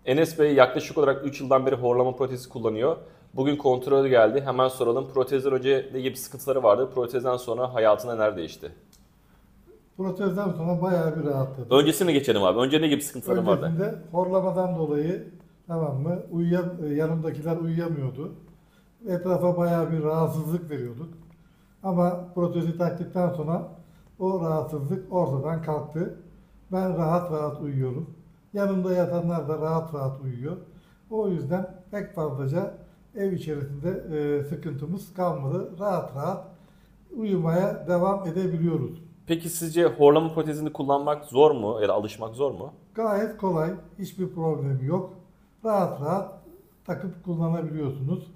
Enes Bey yaklaşık olarak 3 yıldan beri horlama protezi kullanıyor. Bugün kontrolü geldi. Hemen soralım. Protezden önce ne gibi sıkıntıları vardı? Protezden sonra hayatında neler değişti? Protezden sonra bayağı bir rahatladım. Öncesine geçelim abi. Önce ne gibi sıkıntıların vardı? Öncesinde horlamadan dolayı, tamam mı, yanımdakiler uyuyamıyordu. Etrafa bayağı bir rahatsızlık veriyorduk. Ama protezi taktıktan sonra o rahatsızlık ortadan kalktı. Ben rahat rahat uyuyorum. Yanımda yatanlar da rahat rahat uyuyor. O yüzden pek fazlaca ev içerisinde sıkıntımız kalmadı. Rahat rahat uyumaya devam edebiliyoruz. Peki sizce horlama protezini kullanmak zor mu ya da alışmak zor mu? Gayet kolay, hiçbir problemi yok. Rahat rahat takıp kullanabiliyorsunuz.